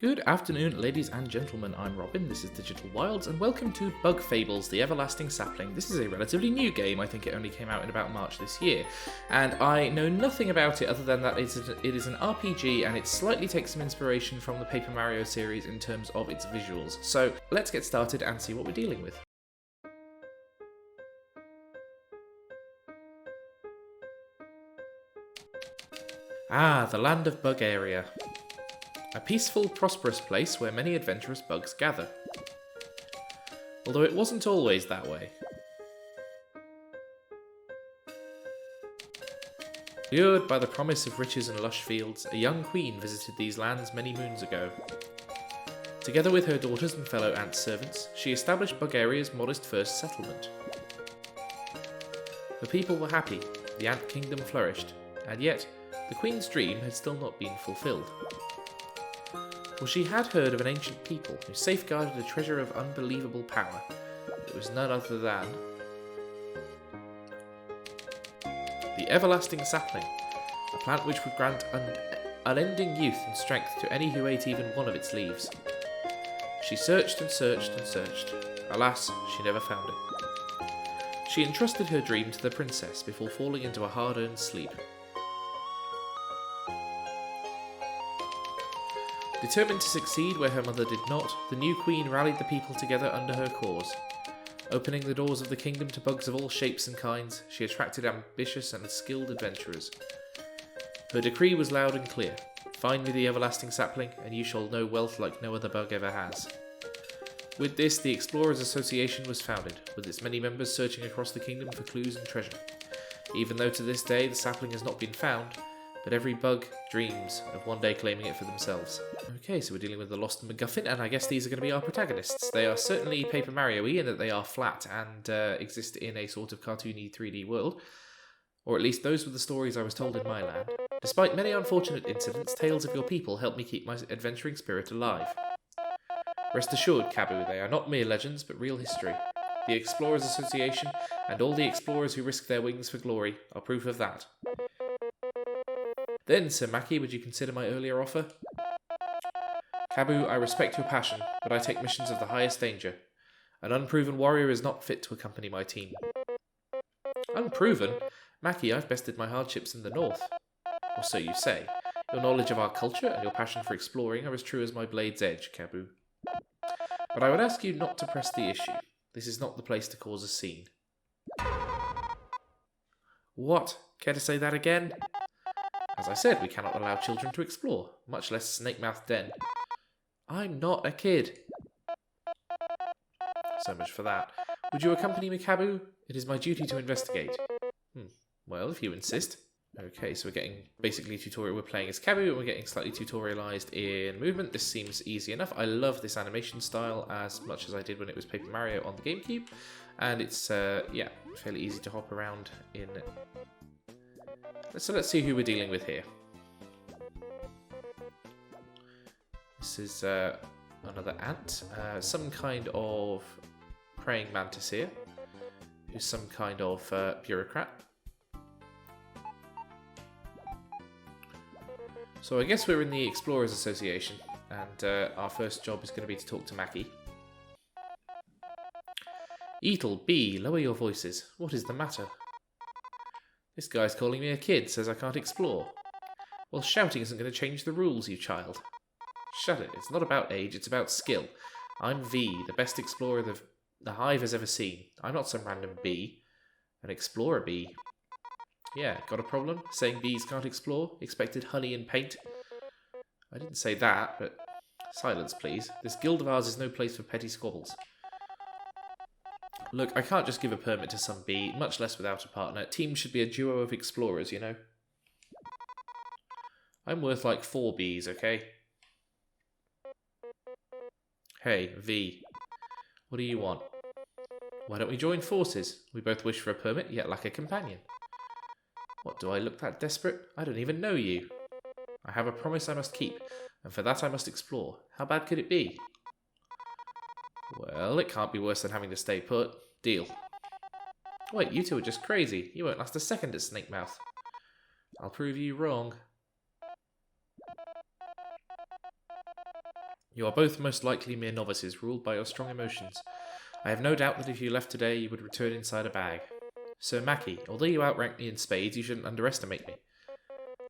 Good afternoon, ladies and gentlemen. I'm Robin, this is Digital Wilds, and welcome to Bug Fables, the Everlasting Sapling. This is a relatively new game. I think it only came out in about March this year, and I know nothing about it other than that it is an RPG, and it slightly takes some inspiration from the Paper Mario series in terms of its visuals. So let's get started and see what we're dealing with. Ah, the land of Bug Area. A peaceful, prosperous place where many adventurous bugs gather. Although it wasn't always that way. Lured by the promise of riches and lush fields, a young queen visited these lands many moons ago. Together with her daughters and fellow ant servants, she established Bug Area's modest first settlement. The people were happy, the ant kingdom flourished, and yet the queen's dream had still not been fulfilled. For she had heard of an ancient people who safeguarded a treasure of unbelievable power. It was none other than the Everlasting Sapling, a plant which would grant unending youth and strength to any who ate even one of its leaves. She searched and searched and searched. Alas, she never found it. She entrusted her dream to the princess before falling into a hard-earned sleep. Determined to succeed where her mother did not, the new queen rallied the people together under her cause. Opening the doors of the kingdom to bugs of all shapes and kinds, she attracted ambitious and skilled adventurers. Her decree was loud and clear. Find me the Everlasting Sapling, and you shall know wealth like no other bug ever has. With this, the Explorers Association was founded, with its many members searching across the kingdom for clues and treasure. Even though to this day the sapling has not been found, but every bug dreams of one day claiming it for themselves. Okay, so we're dealing with the Lost MacGuffin, and I guess these are going to be our protagonists. They are certainly Paper Mario-y in that they are flat and exist in a sort of cartoony 3D world. Or at least those were the stories I was told in my land. Despite many unfortunate incidents, tales of your people help me keep my adventuring spirit alive. Rest assured, Kabu, they are not mere legends, but real history. The Explorers Association, and all the explorers who risk their wings for glory, are proof of that. Then, Sir Mackie, would you consider my earlier offer? Kabu, I respect your passion, but I take missions of the highest danger. An unproven warrior is not fit to accompany my team. Unproven? Mackie, I've bested my hardships in the north. Or so you say. Your knowledge of our culture and your passion for exploring are as true as my blade's edge, Kabu. But I would ask you not to press the issue. This is not the place to cause a scene. What? Care to say that again? As I said, we cannot allow children to explore, much less snake-mouthed den. I'm not a kid. So much for that. Would you accompany me, Kabu? It is my duty to investigate. Well, if you insist. Okay, so we're getting basically a tutorial. We're playing as Kabu, and we're getting slightly tutorialized in movement. This seems easy enough. I love this animation style as much as I did when it was Paper Mario on the GameCube. And it's, fairly easy to hop around in. So let's see who we're dealing with here. This is another ant, some kind of praying mantis here, who's some kind of bureaucrat. So I guess we're in the Explorers Association, and our first job is going to be to talk to Mackie. Eatle, B, lower your voices. What is the matter? This guy's calling me a kid, says I can't explore. Well, shouting isn't going to change the rules, you child. Shut it, it's not about age, it's about skill. I'm V, the best explorer the Hive has ever seen. I'm not some random bee. An explorer bee. Yeah, got a problem? Saying bees can't explore? Expected honey and paint? I didn't say that, but silence, please. This guild of ours is no place for petty squabbles. Look, I can't just give a permit to some bee, much less without a partner. Teams should be a duo of explorers, you know? I'm worth like 4 bees, okay? Hey, V. What do you want? Why don't we join forces? We both wish for a permit, yet lack a companion. What, do I look that desperate? I don't even know you. I have a promise I must keep, and for that I must explore. How bad could it be? Well, it can't be worse than having to stay put. Deal. Wait, you two are just crazy. You won't last a second at Snake Mouth. I'll prove you wrong. You are both most likely mere novices, ruled by your strong emotions. I have no doubt that if you left today, you would return inside a bag. Sir Mackie, although you outrank me in spades, you shouldn't underestimate me.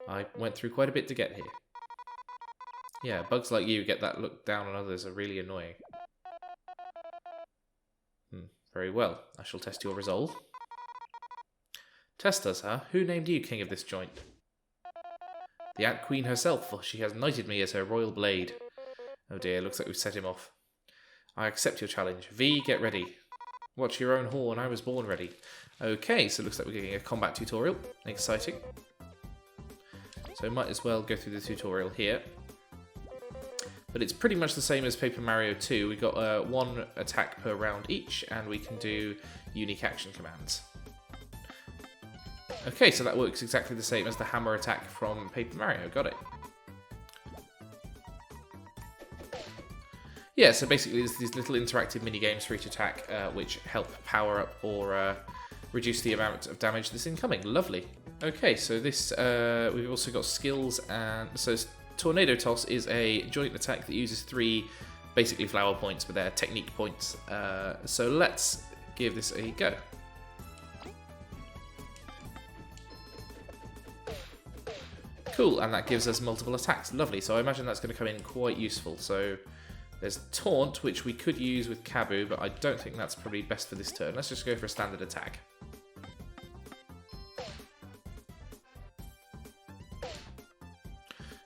I went through quite a bit to get here. Yeah, bugs like you get that look down on others are really annoying. Very well. I shall test your resolve. Test us, huh? Who named you king of this joint? The Ant Queen herself, for she has knighted me as her royal blade. Oh dear, looks like we've set him off. I accept your challenge. V, get ready. Watch your own horn, I was born ready. Okay, so it looks like we're getting a combat tutorial. Exciting. So might as well go through the tutorial here. But it's pretty much the same as Paper Mario 2. We got one attack per round each, and we can do unique action commands. Okay, so that works exactly the same as the hammer attack from Paper Mario. Got it. Yeah, so basically there's these little interactive mini-games for each attack, which help power up or reduce the amount of damage that's incoming. Lovely. Okay, so this, we've also got skills, and so Tornado Toss is a joint attack that uses 3 basically flower points, but they're technique points. So let's give this a go. Cool, and that gives us multiple attacks. Lovely, so I imagine that's going to come in quite useful. So there's Taunt, which we could use with Kabu, but I don't think that's probably best for this turn. Let's just go for a standard attack.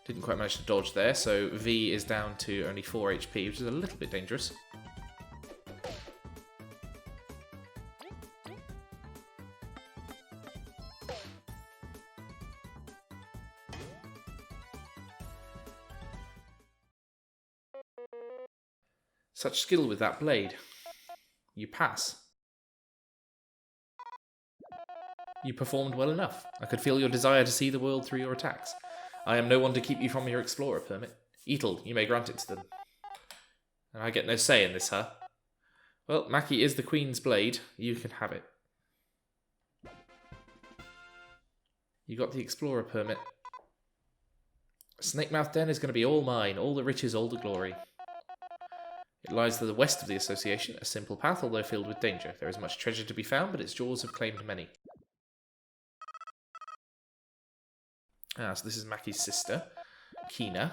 Didn't quite manage to dodge there, so V is down to only 4 HP, which is a little bit dangerous. Such skill with that blade. You pass. You performed well enough. I could feel your desire to see the world through your attacks. I am no one to keep you from your explorer permit. Eatle, you may grant it to them. And I get no say in this, huh? Well, Mackie is the Queen's blade. You can have it. You got the explorer permit. Snakemouth Den is going to be all mine. All the riches, all the glory. It lies to the west of the association, a simple path, although filled with danger. There is much treasure to be found, but its jaws have claimed many. So this is Mackie's sister, Kina,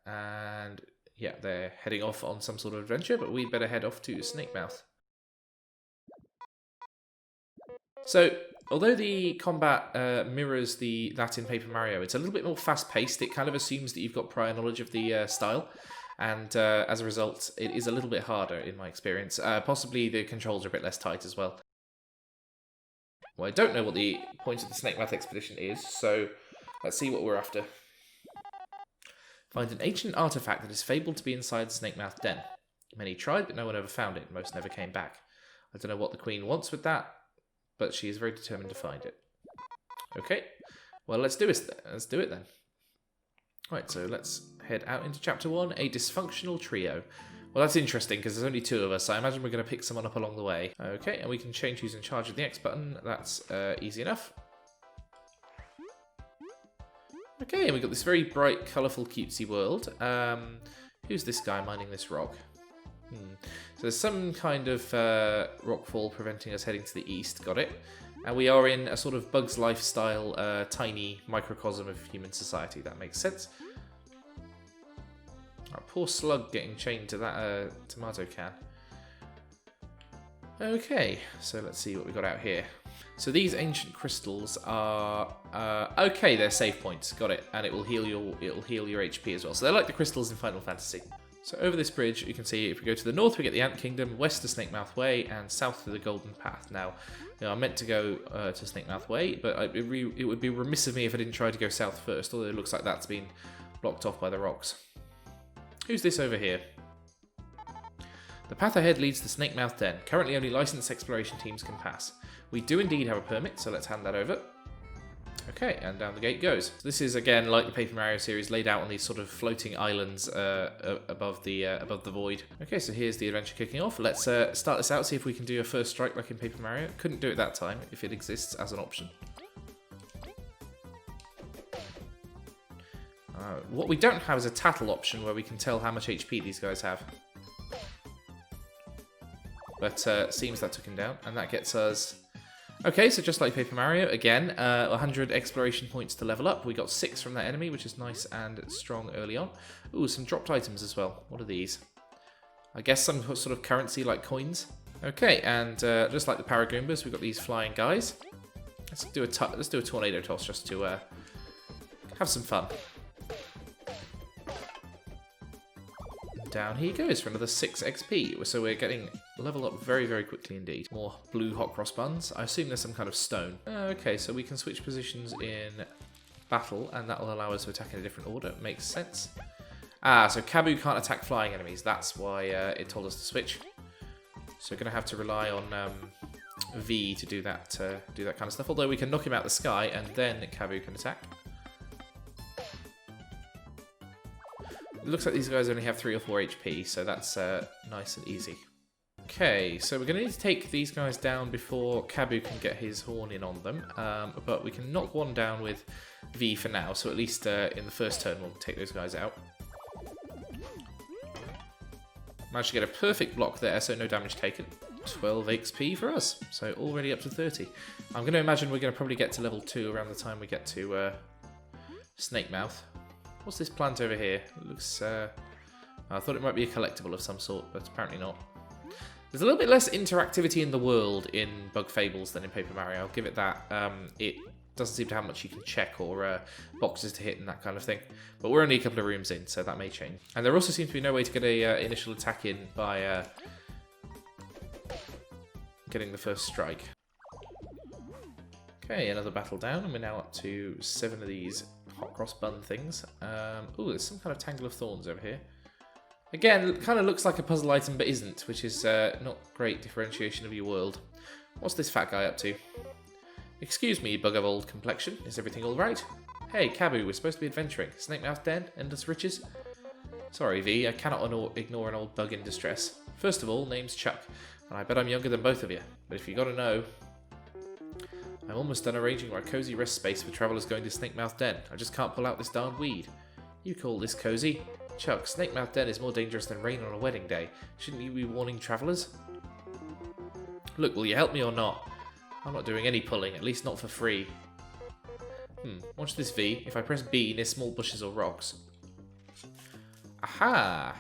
and yeah, they're heading off on some sort of adventure, but we'd better head off to Snakemouth. So, although the combat mirrors that in Paper Mario, it's a little bit more fast-paced. It kind of assumes that you've got prior knowledge of the style. And as a result, it is a little bit harder in my experience. Possibly the controls are a bit less tight as well. Well, I don't know what the point of the Snakemouth expedition is, so let's see what we're after. Find an ancient artifact that is fabled to be inside the Snakemouth Den. Many tried, but no one ever found it. Most never came back. I don't know what the Queen wants with that, but she is very determined to find it. Okay, well, let's do it then. Right, so let's head out into Chapter 1, a dysfunctional trio. Well, that's interesting, because there's only 2 of us, so I imagine we're going to pick someone up along the way. Okay, and we can change who's in charge of the X button. That's easy enough. Okay, and we've got this very bright, colourful, cutesy world. Who's this guy mining this rock? So there's some kind of rockfall preventing us heading to the east, got it. And we are in a sort of Bug's Life style tiny microcosm of human society. That makes sense. Oh, poor slug getting chained to that tomato can. Okay, so let's see what we got out here. So these ancient crystals are okay. They're save points. Got it, and it will heal your HP as well. So they're like the crystals in Final Fantasy. So over this bridge, you can see if we go to the north, we get the Ant Kingdom, west to Snakemouth Way, and south to the Golden Path. Now, I meant to go to Snakemouth Way, but it would be remiss of me if I didn't try to go south first, although it looks like that's been blocked off by the rocks. Who's this over here? The path ahead leads to Snakemouth Den. Currently only licensed exploration teams can pass. We do indeed have a permit, so let's hand that over. Okay, and down the gate goes. So this is, again, like the Paper Mario series, laid out on these sort of floating islands above the void. Okay, so here's the adventure kicking off. Let's start this out, see if we can do a first strike like in Paper Mario. Couldn't do it that time, if it exists as an option. What we don't have is a tattle option where we can tell how much HP these guys have. But seems that took him down, and that gets us... Okay, so just like Paper Mario, again, 100 exploration points to level up. We got 6 from that enemy, which is nice and strong early on. Ooh, some dropped items as well. What are these? I guess some sort of currency like coins. Okay, and just like the Paragoombas, we've got these flying guys. Let's do a tornado toss just to have some fun. Down he goes for another 6 XP. So we're getting level up very, very quickly indeed. More blue hot cross buns. I assume there's some kind of stone. Okay, so we can switch positions in battle, and that will allow us to attack in a different order. Makes sense. So Kabu can't attack flying enemies. That's why it told us to switch. So we're going to have to rely on V to do that kind of stuff. Although we can knock him out the sky, and then Kabu can attack. It looks like these guys only have 3 or 4 HP, so that's nice and easy. Okay, so we're going to need to take these guys down before Kabu can get his horn in on them. But we can knock one down with V for now, so at least in the first turn we'll take those guys out. Managed to get a perfect block there, so no damage taken. 12 XP for us, so already up to 30. I'm going to imagine we're going to probably get to level 2 around the time we get to Snake Mouth. What's this plant over here? It looks... I thought it might be a collectible of some sort, but apparently not. There's a little bit less interactivity in the world in Bug Fables than in Paper Mario, I'll give it that. It doesn't seem to have much you can check or boxes to hit and that kind of thing. But we're only a couple of rooms in, so that may change. And there also seems to be no way to get a initial attack in by getting the first strike. Okay, another battle down, and we're now up to 7 of these hot cross bun things. Ooh, there's some kind of tangle of thorns over here. Again, it kind of looks like a puzzle item, but isn't, which is not great differentiation of your world. What's this fat guy up to? Excuse me, bug of old complexion. Is everything all right? Hey, Kabu, we're supposed to be adventuring. Snake Mouth Den, endless riches. Sorry, V, I cannot ignore an old bug in distress. First of all, name's Chuck, and I bet I'm younger than both of you. But if you gotta know, I'm almost done arranging our cozy rest space for travellers going to Snake Mouth Den. I just can't pull out this darned weed. You call this cozy? Chuck, Snake Mouth Den is more dangerous than rain on a wedding day. Shouldn't you be warning travellers? Look, will you help me or not? I'm not doing any pulling, at least not for free. Watch this, V. If I press B near small bushes or rocks. Aha!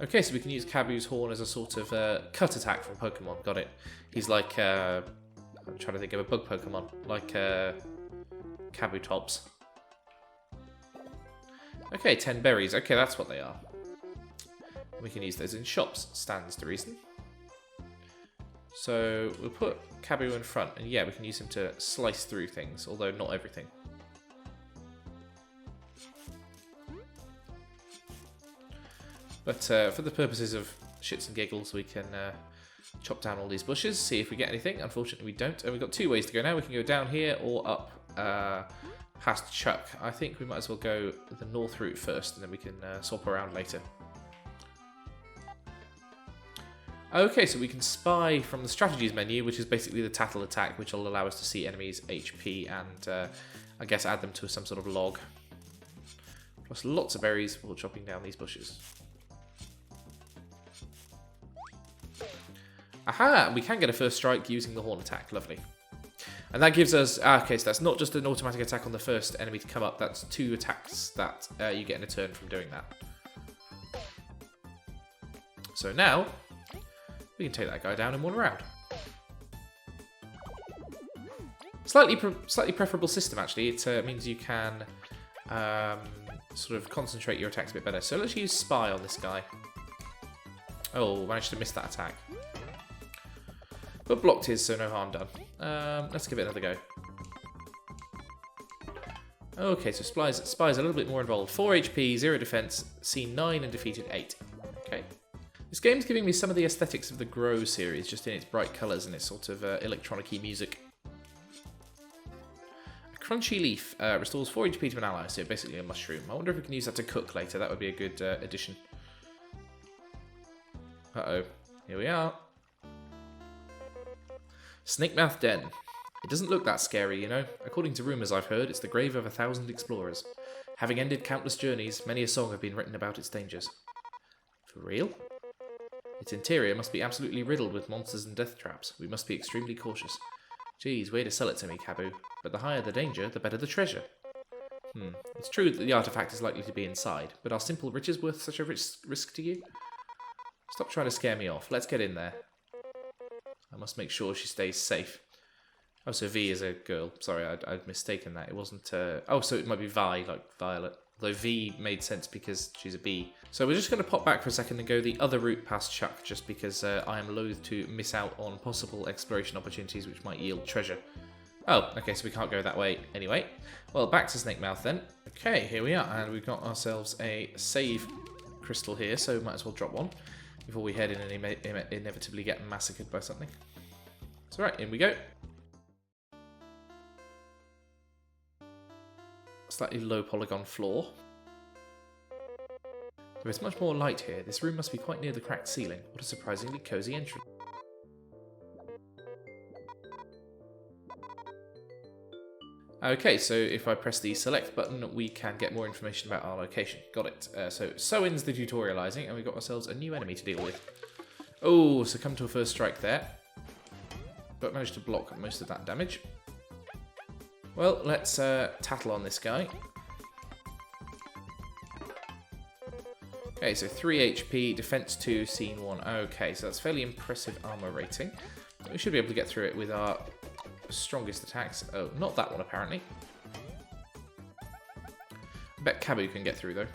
Okay, so we can use Kabu's horn as a sort of cut attack from Pokemon. Got it. He's like, I'm trying to think of a bug Pokemon. Like Kabutops. Okay, 10 berries. Okay, that's what they are. We can use those in shops. Stands to reason. So we'll put Kabu in front, and yeah, we can use him to slice through things, although not everything. But for the purposes of shits and giggles, we can chop down all these bushes, see if we get anything. Unfortunately, we don't. And we've got 2 ways to go now. We can go down here or up past Chuck. I think we might as well go the north route first, and then we can swap around later. Okay, so we can spy from the strategies menu, which is basically the tattle attack, which will allow us to see enemies' HP and I guess add them to some sort of log. Plus lots of berries while chopping down these bushes. Aha! We can get a first strike using the horn attack. Lovely. And that gives us... okay, so that's not just an automatic attack on the first enemy to come up. That's 2 attacks that you get in a turn from doing that. So now... we can take that guy down in 1 round. Slightly preferable system, actually. It means you can sort of concentrate your attacks a bit better. So let's use Spy on this guy. Oh, managed to miss that attack. But blocked his, so no harm done. Let's give it another go. Okay, so Spy's a little bit more involved. 4 HP, 0 defense, seen 9 and defeated 8. Okay. This game's giving me some of the aesthetics of the Grow series, just in its bright colours and its sort of electronic-y music. A crunchy leaf restores 4 HP to an ally, so basically a mushroom. I wonder if we can use that to cook later. That would be a good addition. Uh-oh. Here we are. Snake Mouth Den. It doesn't look that scary, you know. According to rumours I've heard, it's the grave of 1,000 explorers. Having ended countless journeys, many a song have been written about its dangers. For real? Its interior must be absolutely riddled with monsters and death traps. We must be extremely cautious. Geez, way to sell it to me, Kabu. But the higher the danger, the better the treasure. It's true that the artifact is likely to be inside, but are simple riches worth such a risk to you? Stop trying to scare me off. Let's get in there. I must make sure she stays safe. Oh, so V is a girl. Sorry, I'd mistaken that. It wasn't... Oh, so it might be Vi, like Violet. Although V made sense because she's a bee. So we're just going to pop back for a second and go the other route past Chuck, just because I am loath to miss out on possible exploration opportunities which might yield treasure. Oh, okay, so we can't go that way anyway. Well, back to Snake Mouth then. Okay, here we are, and we've got ourselves a save crystal here, so might as well drop one before we head in and inevitably get massacred by something. It's alright, in we go. Slightly low polygon floor. There is much more light here. This room must be quite near the cracked ceiling. What a surprisingly cozy entrance. Okay, so if I press the select button, we can get more information about our location. Got it. So ends the tutorializing, and we've got ourselves a new enemy to deal with. Oh, succumb to a first strike there. But managed to block most of that damage. Well, let's tattle on this guy. Okay, so 3 HP, defense 2, scene 1. Okay, so that's fairly impressive armor rating. We should be able to get through it with our strongest attacks. Oh, not that one apparently. I bet Kabu can get through though.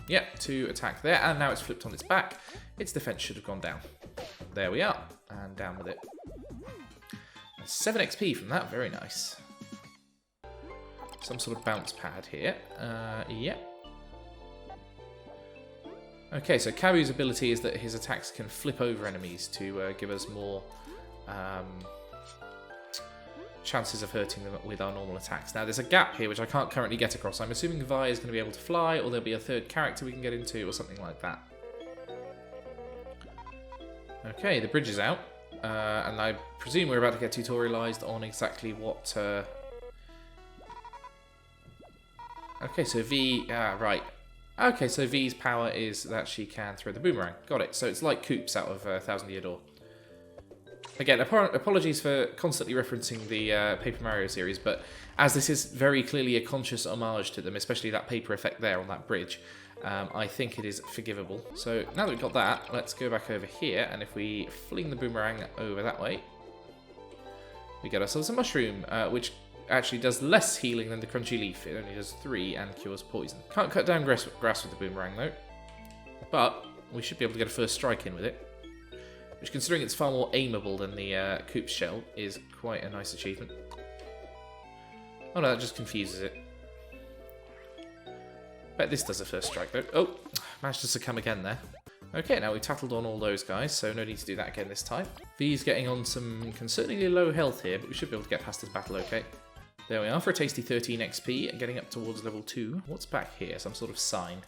Yep, 2 attack there, and now it's flipped on its back. Its defense should have gone down. There we are, and down with it. 7 XP from that, very nice. Some sort of bounce pad here. Yep. Okay, so Kabu's ability is that his attacks can flip over enemies to give us more chances of hurting them with our normal attacks. Now, there's a gap here which I can't currently get across. I'm assuming Vi is going to be able to fly, or there'll be a third character we can get into, or something like that. Okay, the bridge is out. And I presume we're about to get tutorialized on exactly what... Okay, so V... right. Okay, so V's power is that she can throw the boomerang. Got it. So it's like Koops out of 1000 Year Door. Again, apologies for constantly referencing the Paper Mario series, but as this is very clearly a conscious homage to them, especially that paper effect there on that bridge, I think it is forgivable. So now that we've got that, let's go back over here, and if we fling the boomerang over that way, we get ourselves a mushroom, which actually does less healing than the crunchy leaf. It only does 3 and cures poison. Can't cut down grass with the boomerang though, but we should be able to get a first strike in with it, which, considering it's far more aimable than the Koops shell, is quite a nice achievement. Oh no, that just confuses it. Bet this does a first strike though. Oh, managed to succumb again there. Okay, now we tattled on all those guys, so no need to do that again this time. V's getting on some concerningly low health here, but we should be able to get past this battle okay. There we are for a tasty 13 XP, and getting up towards level 2. What's back here? Some sort of sign.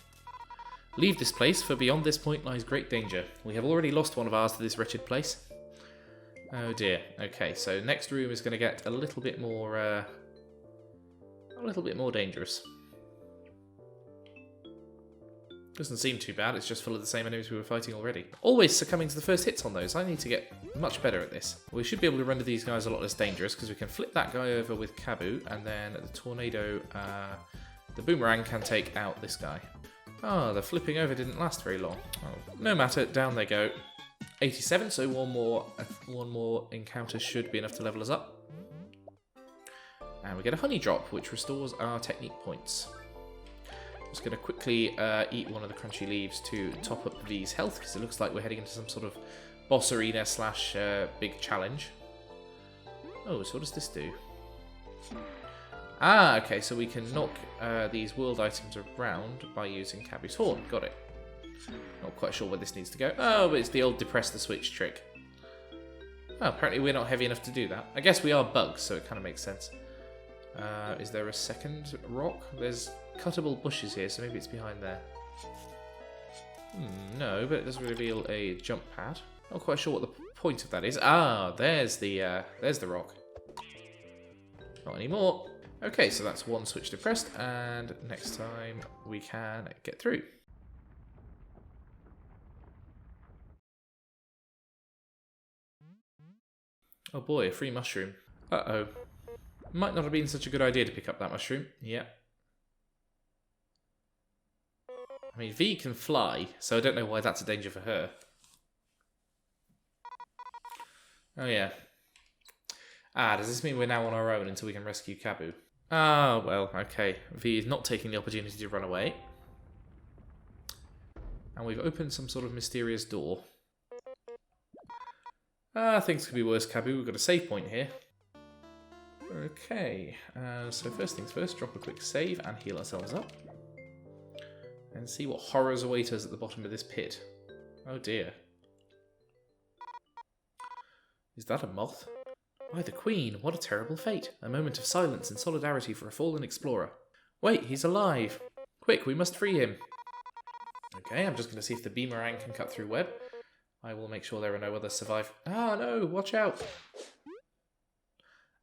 Leave this place, for beyond this point lies great danger. We have already lost one of ours to this wretched place. Oh dear. Okay, so next room is going to get a little bit more dangerous. Doesn't seem too bad, it's just full of the same enemies we were fighting already. Always succumbing to the first hits on those. I need to get much better at this. We should be able to render these guys a lot less dangerous, because we can flip that guy over with Kabu, and then the tornado, the boomerang can take out this guy. Oh, the flipping over didn't last very long. Oh, no matter, down they go. 87, so one more encounter should be enough to level us up. And we get a honey drop, which restores our technique points. Just going to quickly eat one of the crunchy leaves to top up V's health, because it looks like we're heading into some sort of boss arena slash big challenge. Oh, so what does this do? Ah, okay, so we can knock these world items around by using Kabu's horn. Got it. Not quite sure where this needs to go. Oh, but it's the old depress the switch trick. Oh, apparently we're not heavy enough to do that. I guess we are bugs, so it kind of makes sense. Is there a second rock? There's cuttable bushes here, so maybe it's behind there. No, but it does reveal a jump pad. Not quite sure what the point of that is. Ah, there's the rock. Not anymore. Okay, so that's one switch depressed, and next time we can get through. Oh boy, a free mushroom. Uh-oh. Might not have been such a good idea to pick up that mushroom. Yeah. I mean, V can fly, so I don't know why that's a danger for her. Oh yeah. Ah, does this mean we're now on our own until we can rescue Kabu? Ah, well, okay. V is not taking the opportunity to run away. And we've opened some sort of mysterious door. Ah, things could be worse, Kabu. We've got a save point here. Okay, so first things first, drop a quick save and heal ourselves up. And see what horrors await us at the bottom of this pit. Oh dear. Is that a moth? Why, the Queen, what a terrible fate. A moment of silence and solidarity for a fallen explorer. Wait, he's alive. Quick, we must free him. Okay, I'm just going to see if the boomerang can cut through web. I will make sure there are no others survive. Ah, no, watch out.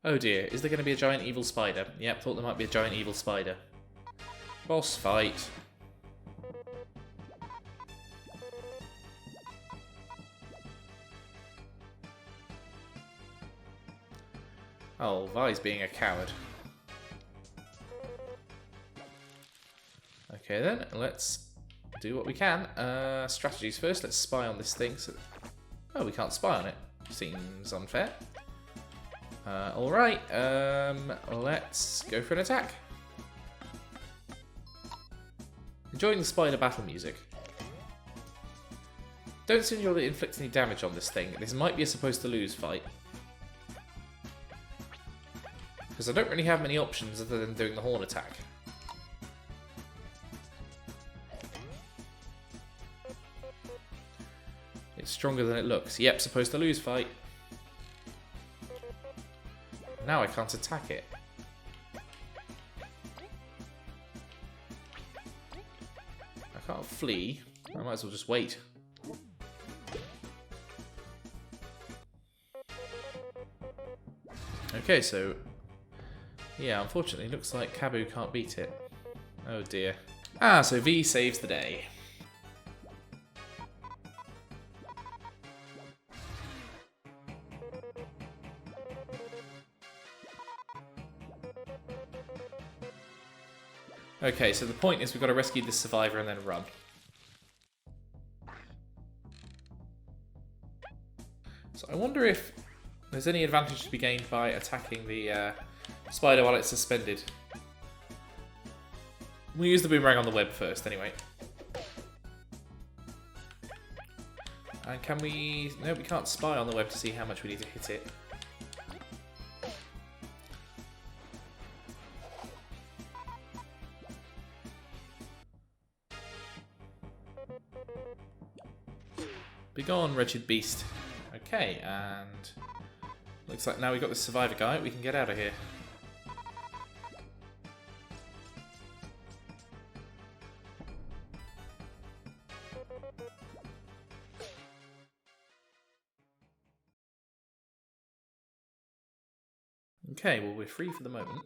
Oh dear, is there going to be a giant evil spider? Yep, thought there might be a giant evil spider. Boss fight. Oh, Vi's being a coward. Okay then, let's do what we can. Strategies first, let's spy on this thing. So... Oh, we can't spy on it. Seems unfair. Alright, let's go for an attack. Enjoying the spider battle music. Don't signal that it inflicts any damage on this thing. This might be a supposed to lose fight. Because I don't really have many options other than doing the horn attack. It's stronger than it looks. Yep, supposed to lose fight. Now I can't attack it. I can't flee. I might as well just wait. Okay, so... yeah, unfortunately, looks like Kabu can't beat it. Oh dear. Ah, so V saves the day. Okay, so the point is we've got to rescue this survivor and then run. So I wonder if there's any advantage to be gained by attacking the spider while it's suspended. We'll use the boomerang on the web first, anyway. And can we... no, we can't spy on the web to see how much we need to hit it. Begone, wretched beast. Okay, and... looks like now we've got the survivor guy, we can get out of here. Okay, well we're free for the moment.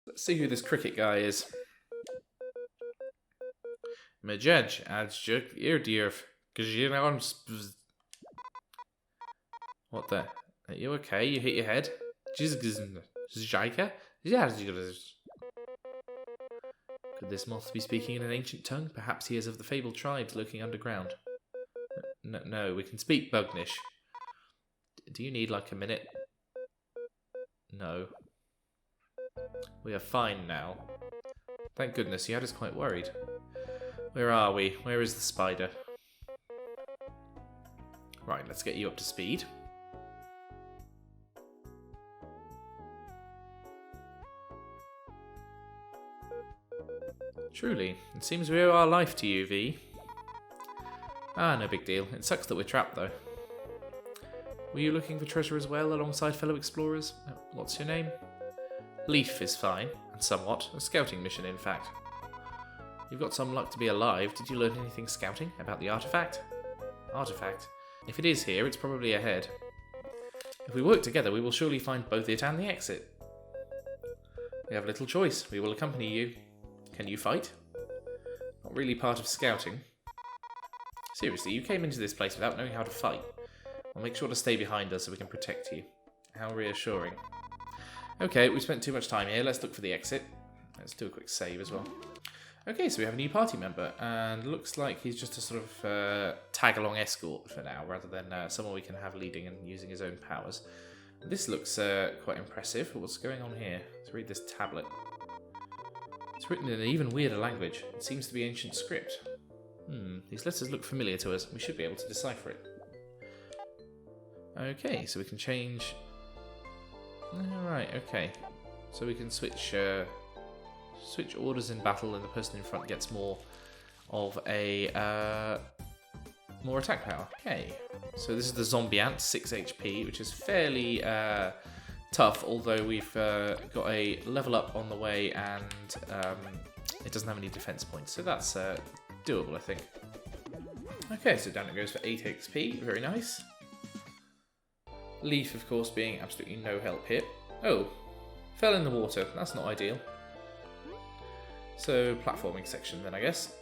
Let's see who this cricket guy is. Majaj, adjuk, eardierf, gajirarms. What the? Are you okay? You hit your head? Could this moth be speaking in an ancient tongue? Perhaps he is of the fabled tribes lurking underground. No, we can speak Bugnish. Do you need like a minute? No. We are fine now. Thank goodness, you had us quite worried. Where are we? Where is the spider? Right, let's get you up to speed. Truly, it seems we owe our life to you, V. Ah, no big deal. It sucks that we're trapped, though. Were you looking for treasure as well, alongside fellow explorers? What's your name? Leaf is fine, and somewhat. A scouting mission, in fact. You've got some luck to be alive. Did you learn anything scouting about the artifact? Artifact? If it is here, it's probably ahead. If we work together, we will surely find both it and the exit. We have little choice. We will accompany you. Can you fight? Not really part of scouting. Seriously, you came into this place without knowing how to fight. Well, make sure to stay behind us so we can protect you. How reassuring. Okay, we spent too much time here. Let's look for the exit. Let's do a quick save as well. Okay, so we have a new party member, and looks like he's just a sort of tag-along escort for now, rather than someone we can have leading and using his own powers. This looks quite impressive. What's going on here? Let's read this tablet. It's written in an even weirder language. It seems to be ancient script. These letters look familiar to us. We should be able to decipher it. Okay, so we can change... Alright, okay. So we can switch orders in battle, and the person in front gets more of a... more attack power. Okay, so this is the zombie ant, 6 HP, which is fairly tough, although we've got a level up on the way, and it doesn't have any defense points, so that's doable, I think. Okay, so down it goes for 8 XP, very nice. Leaf, of course, being absolutely no help here. Oh, fell in the water, that's not ideal. So, platforming section then, I guess.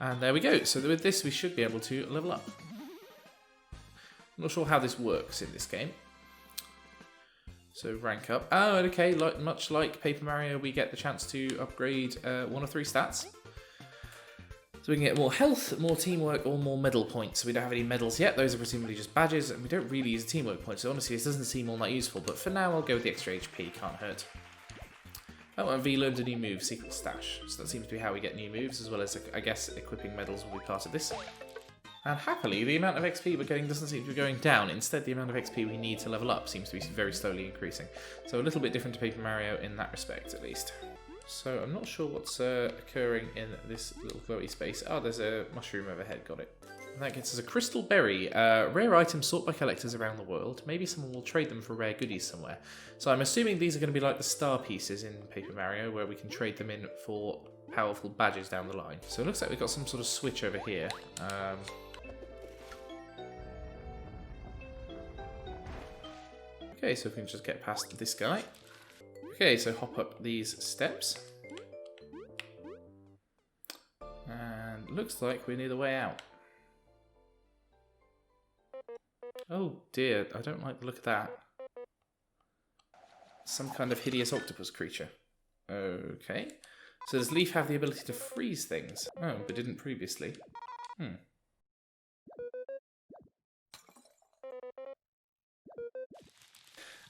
And there we go. So with this, we should be able to level up. I'm not sure how this works in this game. So rank up. Oh, okay. Much like Paper Mario, we get the chance to upgrade 1 of 3 stats. So we can get more health, more teamwork, or more medal points. So we don't have any medals yet. Those are presumably just badges, and we don't really use a teamwork point. So honestly, this doesn't seem all that useful. But for now, I'll go with the extra HP. Can't hurt. Oh, and V learned a new move, Secret Stash. So that seems to be how we get new moves, as well as, I guess, equipping medals will be part of this. And happily, the amount of XP we're getting doesn't seem to be going down. Instead, the amount of XP we need to level up seems to be very slowly increasing. So a little bit different to Paper Mario in that respect, at least. So I'm not sure what's occurring in this little glowy space. Oh, there's a mushroom overhead, got it. And that gets us a crystal berry, rare item sought by collectors around the world. Maybe someone will trade them for rare goodies somewhere. So I'm assuming these are going to be like the star pieces in Paper Mario, where we can trade them in for powerful badges down the line. So it looks like we've got some sort of switch over here. Okay, so if we can just get past this guy. Okay, so hop up these steps. And looks like we're near the way out. Oh dear, I don't like the look of that. Some kind of hideous octopus creature. Okay. So does Leaf have the ability to freeze things? Oh, but didn't previously.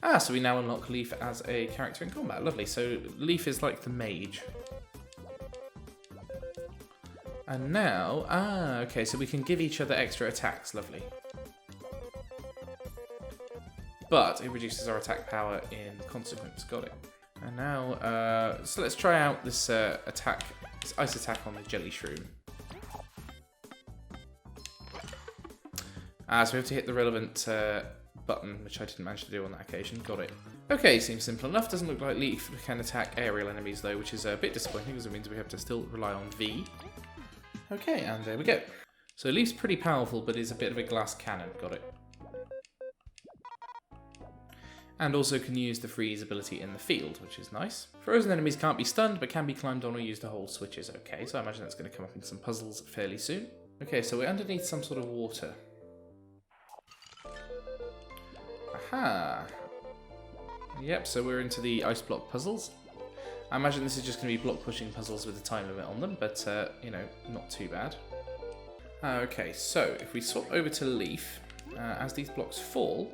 Ah, so we now unlock Leaf as a character in combat. Lovely. So Leaf is like the mage. And now... Ah, okay, so we can give each other extra attacks. Lovely. But it reduces our attack power in consequence. Got it. And now, so let's try out this attack, this ice attack on the jelly shroom. So we have to hit the relevant button, which I didn't manage to do on that occasion. Got it. Okay, seems simple enough. Doesn't look like Leaf can attack aerial enemies though, which is a bit disappointing because it means we have to still rely on V. Okay, and there we go. So Leaf's pretty powerful, but is a bit of a glass cannon. Got it. And also can use the freeze ability in the field, which is nice. Frozen enemies can't be stunned, but can be climbed on or used to hold switches. Okay, so I imagine that's going to come up in some puzzles fairly soon. Okay, so we're underneath some sort of water. Aha! Yep, so we're into the ice block puzzles. I imagine this is just going to be block pushing puzzles with a time limit on them, but, you know, not too bad. Okay, so if we swap over to Leaf, as these blocks fall,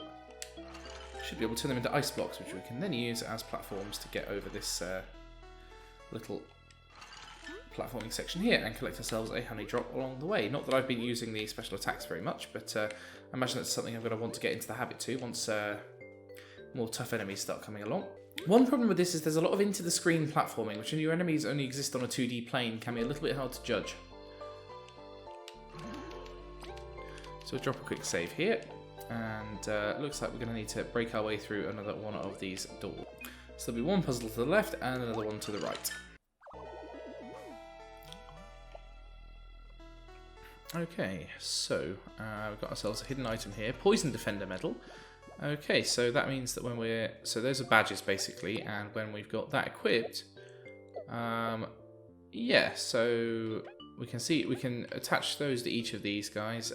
should be able to turn them into ice blocks, which we can then use as platforms to get over this little platforming section here and collect ourselves a honey drop along the way. Not that I've been using the special attacks very much, but I imagine that's something I'm going to want to get into the habit too once more tough enemies start coming along. One problem with this is there's a lot of into-the-screen platforming, which when your enemies only exist on a 2D plane can be a little bit hard to judge. So we'll drop a quick save here. And looks like we're going to need to break our way through another one of these doors. So there'll be one puzzle to the left and another one to the right. Okay, so we've got ourselves a hidden item here, Poison Defender Medal. Okay, so that means that when we're... So those are badges, basically, and when we've got that equipped... yeah, so we can see... We can attach those to each of these guys,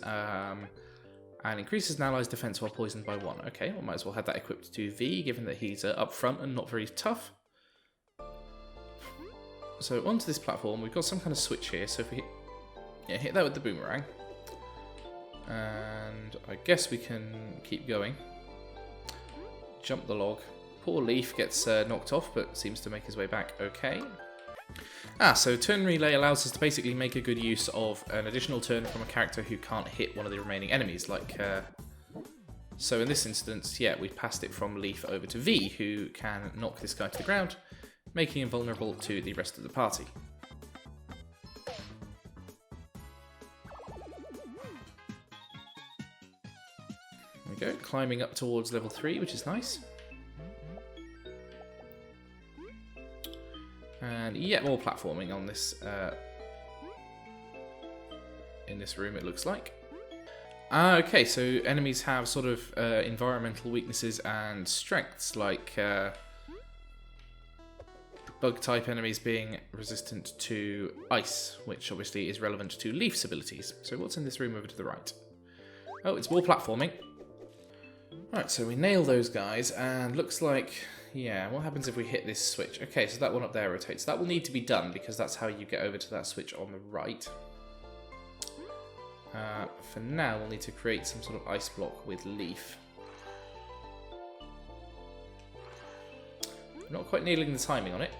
and increases an ally's defense while poisoned by 1. Okay, we might as well have that equipped to V, given that he's up front and not very tough. So onto this platform, we've got some kind of switch here, so if we hit that with the boomerang. And I guess we can keep going. Jump the log. Poor Leaf gets knocked off, but seems to make his way back okay. So turn relay allows us to basically make a good use of an additional turn from a character who can't hit one of the remaining enemies. So in this instance, yeah, we passed it from Leaf over to V, who can knock this guy to the ground, making him vulnerable to the rest of the party. There we go, climbing up towards level 3, which is nice. And yeah, more platforming on this in this room, it looks like. Okay, so enemies have sort of environmental weaknesses and strengths, like bug-type enemies being resistant to ice, which obviously is relevant to Leaf's abilities. So what's in this room over to the right? Oh, it's more platforming. Right, so we nail those guys, and looks like... Yeah, what happens if we hit this switch? Okay, so that one up there rotates. That will need to be done, because that's how you get over to that switch on the right. For now, we'll need to create some sort of ice block with Leaf. Not quite nailing the timing on it.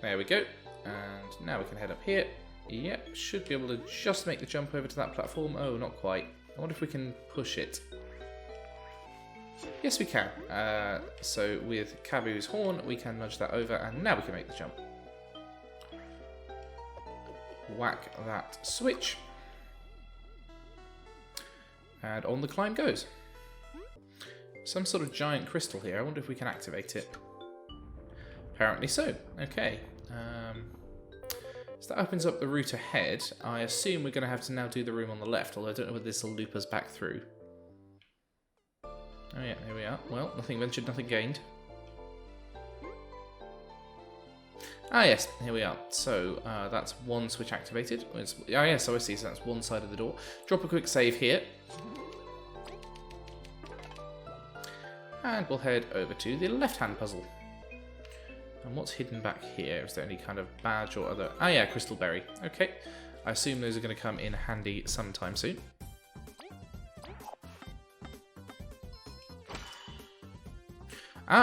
There we go. And now we can head up here. Yep, should be able to just make the jump over to that platform. Oh, not quite. I wonder if we can push it. Yes, we can. So with Kabu's horn, we can nudge that over, and now we can make the jump. Whack that switch. And on the climb goes. Some sort of giant crystal here. I wonder if we can activate it. Apparently so. Okay. So that opens up the route ahead. I assume we're going to have to now do the room on the left, although I don't know whether this will loop us back through. Oh yeah, here we are. Well, nothing ventured, nothing gained. Ah yes, here we are. So that's one switch activated. Oh yes, so I see, so that's one side of the door. Drop a quick save here. And we'll head over to the left-hand puzzle. And what's hidden back here? Is there any kind of badge or other... Ah yeah, crystal berry. Okay. I assume those are going to come in handy sometime soon.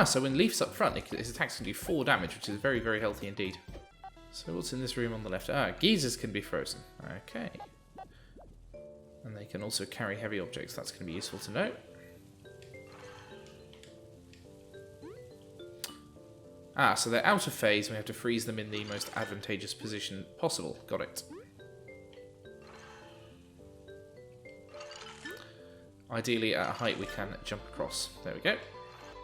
So when Leaf's up front, its attacks can do 4 damage, which is very, very healthy indeed. So what's in this room on the left? Geezers can be frozen. Okay. And they can also carry heavy objects. That's going to be useful to know. So they're out of phase, and we have to freeze them in the most advantageous position possible. Got it. Ideally, at a height we can jump across. There we go.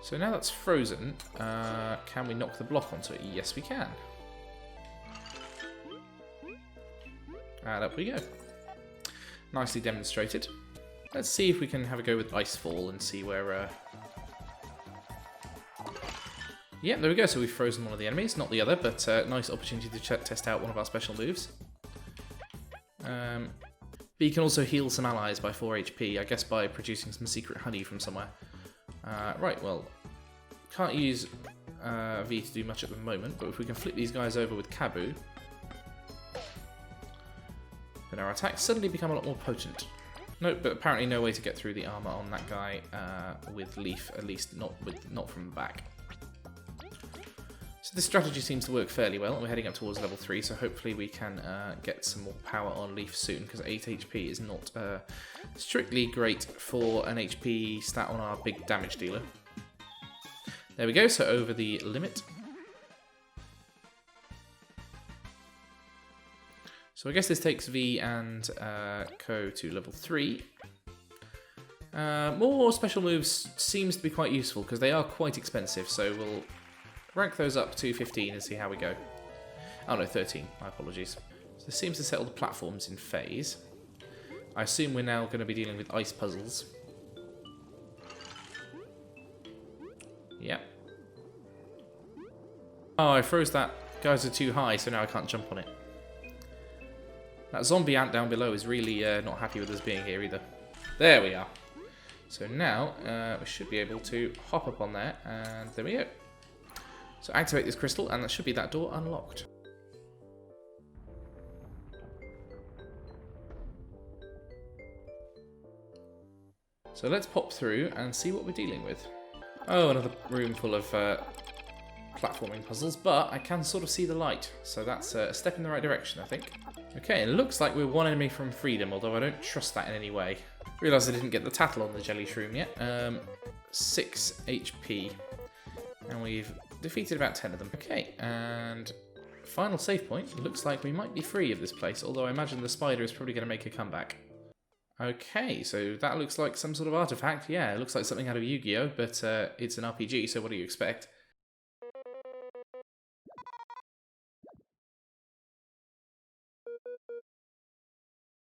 So now that's frozen, can we knock the block onto it? Yes, we can. And up we go. Nicely demonstrated. Let's see if we can have a go with Icefall and see where... Yeah, there we go. So we've frozen one of the enemies, not the other, but nice opportunity to test out one of our special moves. But you can also heal some allies by 4 HP, I guess by producing some secret honey from somewhere. Right, well, can't use V to do much at the moment, but if we can flip these guys over with Kabu, then our attacks suddenly become a lot more potent. Nope, but apparently no way to get through the armor on that guy with Leaf, at least not from the back. So this strategy seems to work fairly well, and we're heading up towards level 3, so hopefully we can get some more power on Leaf soon, because 8 HP is not strictly great for an HP stat on our big damage dealer. There we go, so over the limit. So I guess this takes V and Co to level 3. More special moves seems to be quite useful because they are quite expensive, so we'll rank those up to 15 and see how we go. Oh no, 13, my apologies. So this seems to settle the platforms in phase. I assume we're now going to be dealing with ice puzzles. Yep. Oh, I froze that. Guys are too high, so now I can't jump on it. That zombie ant down below is really not happy with us being here either. There we are. So now we should be able to hop up on there, and there we go. So activate this crystal, and that should be that door unlocked. So let's pop through and see what we're dealing with. Oh, another room full of platforming puzzles, but I can sort of see the light, so that's a step in the right direction, I think. Okay, it looks like we're one enemy from freedom, although I don't trust that in any way. Realised I didn't get the tattle on the jelly shroom yet. 6 HP, and we've defeated about 10 of them. Okay, and final save point. It looks like we might be free of this place, although I imagine the spider is probably going to make a comeback. Okay, so that looks like some sort of artifact. Yeah, it looks like something out of Yu-Gi-Oh, but it's an RPG, so what do you expect?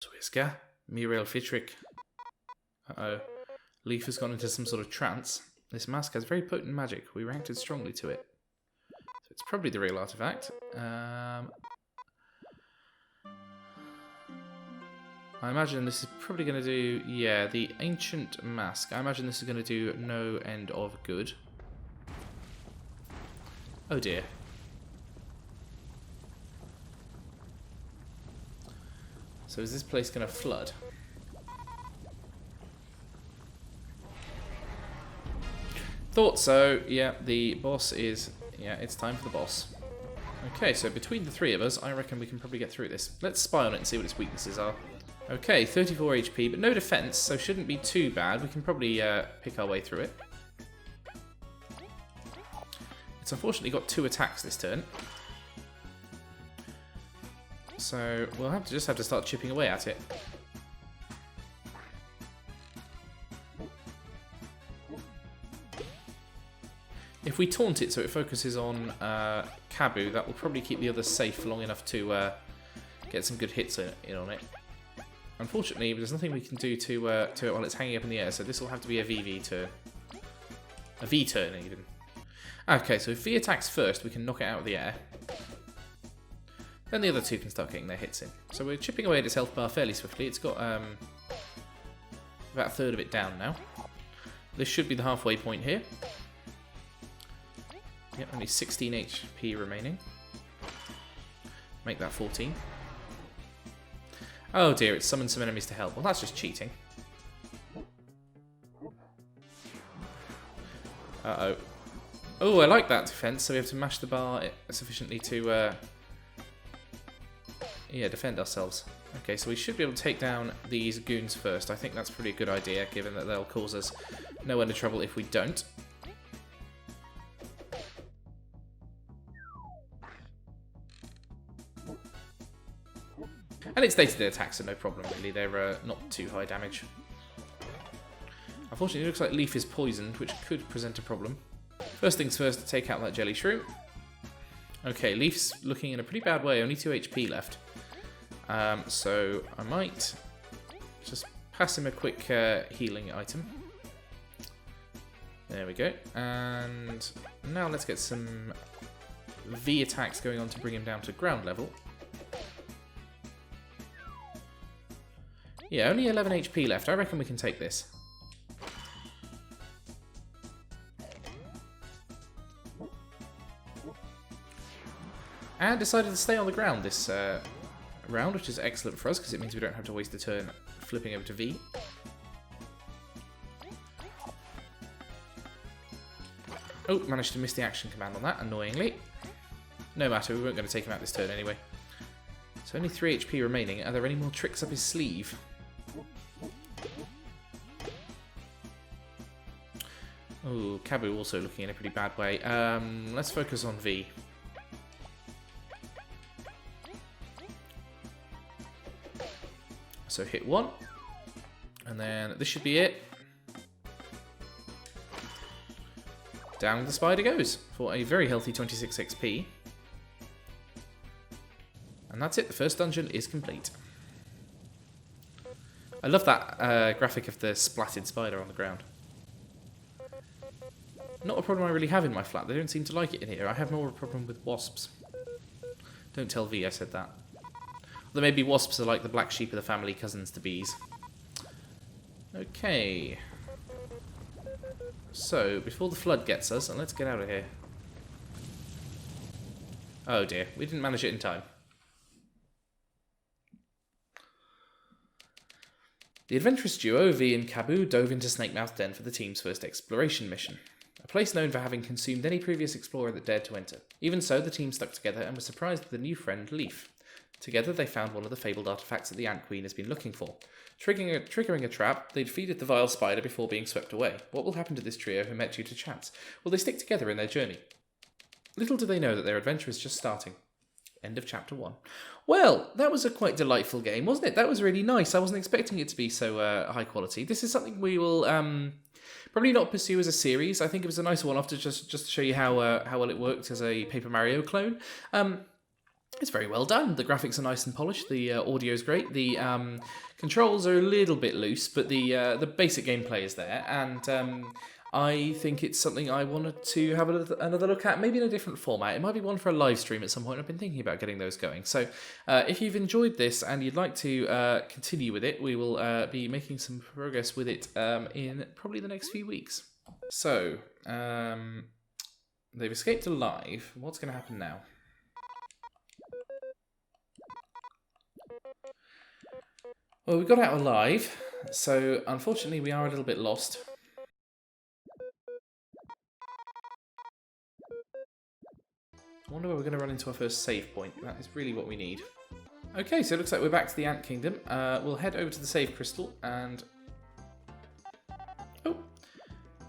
Twiska, Muriel Fitrick. Uh-oh. Leaf has gone into some sort of trance. This mask has very potent magic. We reacted strongly to it. So it's probably the real artifact. I imagine this is probably going to do... Yeah, the ancient mask. I imagine this is going to do no end of good. Oh dear. So is this place going to flood? Thought so. Yeah, the boss is... Yeah, it's time for the boss. Okay, so between the three of us, I reckon we can probably get through this. Let's spy on it and see what its weaknesses are. Okay, 34 HP, but no defense, so shouldn't be too bad. We can probably pick our way through it. It's unfortunately got 2 attacks this turn. So we'll just have to start chipping away at it. If we taunt it so it focuses on Kabu, that will probably keep the others safe long enough to get some good hits in on it. Unfortunately, there's nothing we can do to it while it's hanging up in the air, so this will have to be a VV turn. A V turn, even. Okay, so if V attacks first, we can knock it out of the air. Then the other two can start getting their hits in. So we're chipping away at its health bar fairly swiftly. It's got about a third of it down now. This should be the halfway point here. Yep, only 16 HP remaining. Make that 14. Oh dear, it's summoned some enemies to help. Well, that's just cheating. Uh-oh. Oh, I like that defense, so we have to mash the bar sufficiently to, yeah, defend ourselves. Okay, so we should be able to take down these goons first. I think that's probably a good idea, given that they'll cause us no end of trouble if we don't. And its day-to-day attacks are no problem, really. They're not too high damage. Unfortunately, it looks like Leaf is poisoned, which could present a problem. First things first, to take out that jelly shroom. Okay, Leaf's looking in a pretty bad way. Only 2 HP left. So I might just pass him a quick healing item. There we go. And now let's get some V attacks going on to bring him down to ground level. Yeah, only 11 HP left. I reckon we can take this. And decided to stay on the ground this round, which is excellent for us because it means we don't have to waste a turn flipping over to V. Oh, managed to miss the action command on that, annoyingly. No matter, we weren't going to take him out this turn anyway. So only 3 HP remaining. Are there any more tricks up his sleeve? Oh, Kabu also looking in a pretty bad way. Let's focus on V. So hit 1. And then this should be it. Down the spider goes for a very healthy 26 XP. And that's it, the first dungeon is complete. I love that graphic of the splatted spider on the ground. Not a problem I really have in my flat, they don't seem to like it in here. I have more of a problem with wasps. Don't tell V I said that. Although maybe wasps are like the black sheep of the family, cousins to bees. Okay. So, before the flood gets us, and let's get out of here. Oh dear, we didn't manage it in time. The adventurous duo, V and Kabu, dove into Snakemouth Den for the team's first exploration mission. A place known for having consumed any previous explorer that dared to enter. Even so, the team stuck together and was surprised with a new friend, Leaf. Together, they found one of the fabled artifacts that the Ant Queen has been looking for. Triggering a trap, they defeated the vile spider before being swept away. What will happen to this trio who met due to chance? Will they stick together in their journey? Little do they know that their adventure is just starting. End of chapter 1. Well, that was a quite delightful game, wasn't it? That was really nice. I wasn't expecting it to be so high quality. This is something we will probably not pursue as a series. I think it was a nice one-off to just to show you how well it worked as a Paper Mario clone. It's very well done. The graphics are nice and polished. The audio is great. The controls are a little bit loose, but the basic gameplay is there. And I think it's something I wanted to have another look at, maybe in a different format. It might be one for a live stream at some point. I've been thinking about getting those going. So if you've enjoyed this and you'd like to continue with it, we will be making some progress with it in probably the next few weeks. So they've escaped alive. What's going to happen now? Well, we got out alive, so unfortunately we are a little bit lost. I wonder where we're going to run into our first save point. That is really what we need. Okay, so it looks like we're back to the Ant Kingdom. We'll head over to the save crystal and... Oh!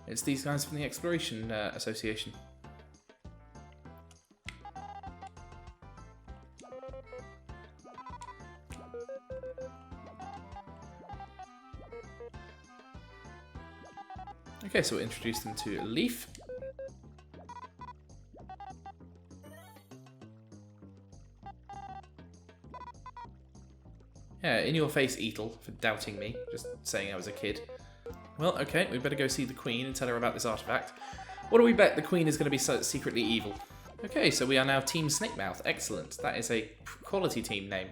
It's these guys from the Exploration Association. Okay, so we'll introduce them to Leaf. Yeah, in your face, Eatle, for doubting me, just saying I was a kid. Well, okay, we better go see the Queen and tell her about this artifact. What do we bet the Queen is going to be secretly evil? Okay, so we are now Team Snakemouth. Excellent. That is a quality team name.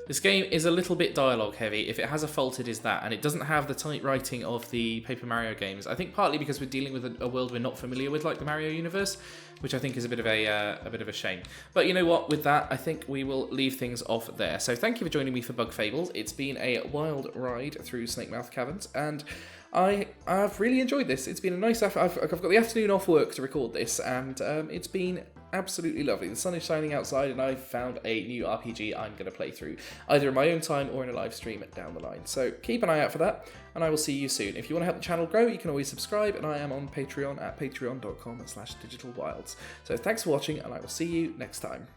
This game is a little bit dialogue heavy. If it has a fault, it is that, and it doesn't have the tight writing of the Paper Mario games. I think partly because we're dealing with a world we're not familiar with, like the Mario universe, which I think is a bit of a shame. But you know what? With that, I think we will leave things off there. So thank you for joining me for Bug Fables. It's been a wild ride through Snakemouth Caverns, and I've really enjoyed this. It's been a nice... I've got the afternoon off work to record this, and it's been absolutely lovely. The sun is shining outside, and I've found a new RPG I'm going to play through, either in my own time or in a live stream down the line. So keep an eye out for that, and I will see you soon. If you want to help the channel grow, you can always subscribe, and I am on Patreon at patreon.com/digitalwilds. So thanks for watching, and I will see you next time.